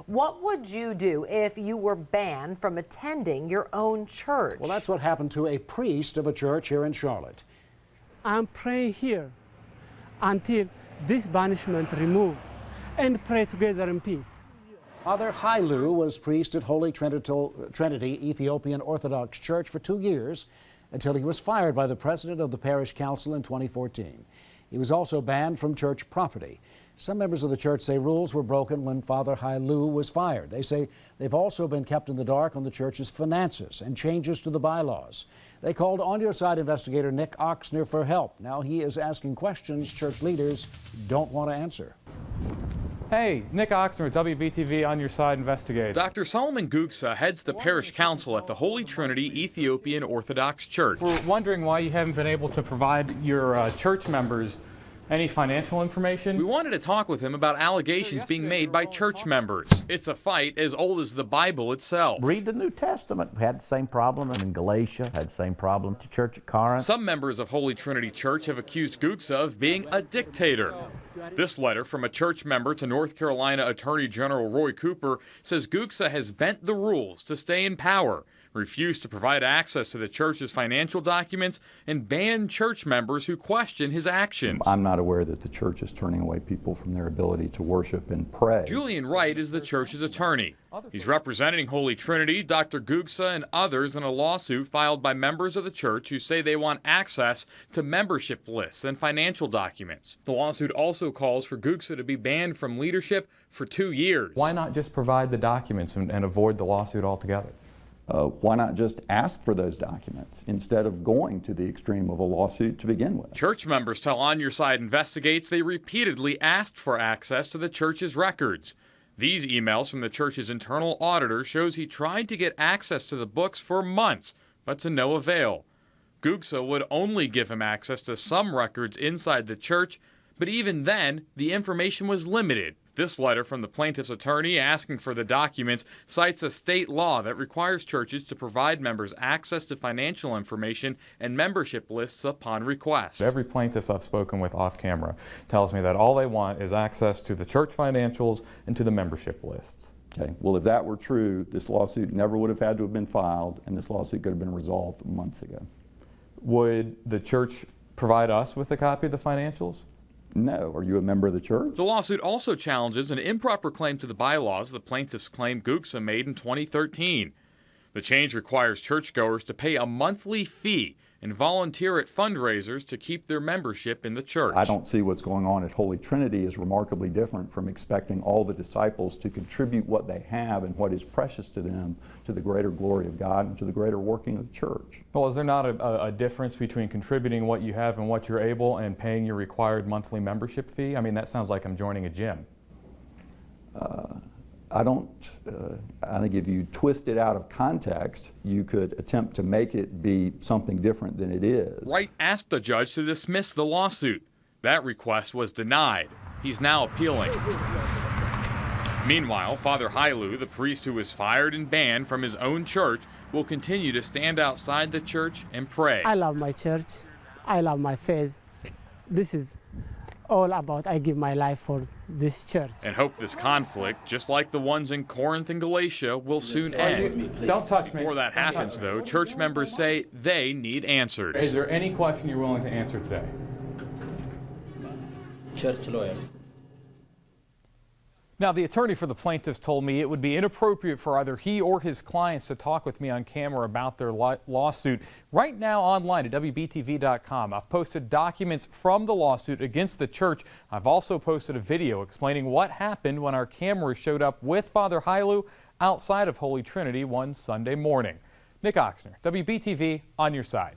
What would you do if you were banned from attending your own church? Well, that's what happened to a priest of a church here in Charlotte. I'm praying here until this banishment removed and pray together in peace. Father Hailu was priest at Holy Trinity Ethiopian Orthodox Church for 2 years until he was fired by the president of the parish council in 2014. He was also banned from church property. Some members of the church say rules were broken when Father Hailu was fired. They say they've also been kept in the dark on the church's finances and changes to the bylaws. They called On Your Side investigator Nick Oxner for help. Now he is asking questions church leaders don't want to answer. Hey, Nick Oxner, WBTV On Your Side investigates. Dr. Solomon Guksa heads the parish council at the Holy Trinity Ethiopian Orthodox Church. We're wondering why you haven't been able to provide your church members any financial information. We wanted to talk with him about allegations being made by church members. It's a fight as old as the Bible itself. Read the New Testament. We had the same problem in Galatia, had the same problem to church at Corinth. Some members of Holy Trinity Church have accused Guksa of being a dictator. This letter from a church member to North Carolina Attorney General Roy Cooper says Guksa has bent the rules to stay in power, refused to provide access to the church's financial documents, and banned church members who question his actions. I'm not aware that the church is turning away people from their ability to worship and pray. Julian Wright is the church's attorney. He's representing Holy Trinity, Dr. Guksa, and others in a lawsuit filed by members of the church who say they want access to membership lists and financial documents. The lawsuit also calls for Guksa to be banned from leadership for 2 years. Why not just provide the documents and avoid the lawsuit altogether? Why not just ask for those documents instead of going to the extreme of a lawsuit to begin with? Church members tell On Your Side investigates they repeatedly asked for access to the church's records. These emails from the church's internal auditor shows he tried to get access to the books for months, but to no avail. Guksa would only give him access to some records inside the church, but even then, the information was limited. This letter from the plaintiff's attorney asking for the documents cites a state law that requires churches to provide members access to financial information and membership lists upon request. Every plaintiff I've spoken with off camera tells me that all they want is access to the church financials and to the membership lists. Okay. Well, if that were true, this lawsuit never would have had to have been filed, and this lawsuit could have been resolved months ago. Would the church provide us with a copy of the financials? No. Are you a member of the church? The lawsuit also challenges an improper claim to the bylaws the plaintiffs claim Guksa made in 2013. The change requires churchgoers to pay a monthly fee and volunteer at fundraisers to keep their membership in the church. I don't see what's going on at Holy Trinity is remarkably different from expecting all the disciples to contribute what they have and what is precious to them to the greater glory of God and to the greater working of the church. Well, is there not a difference between contributing what you have and what you're able and paying your required monthly membership fee? I mean, that sounds like I'm joining a gym. I think if you twist it out of context, you could attempt to make it be something different than it is. Wright asked the judge to dismiss the lawsuit. That request was denied. He's now appealing. Meanwhile, Father Hailu, the priest who was fired and banned from his own church, will continue to stand outside the church and pray. I love my church. I love my faith. This is all about I give my life for this church. And hope this conflict, just like the ones in Corinth and Galatia, will soon end. Don't touch me. Before that happens, though, church members say they need answers. Is there any question you're willing to answer today? Church lawyer. Now, the attorney for the plaintiffs told me it would be inappropriate for either he or his clients to talk with me on camera about their lawsuit. Right now online at WBTV.com, I've posted documents from the lawsuit against the church. I've also posted a video explaining what happened when our cameras showed up with Father Hailu outside of Holy Trinity one Sunday morning. Nick Oxner, WBTV, On Your Side.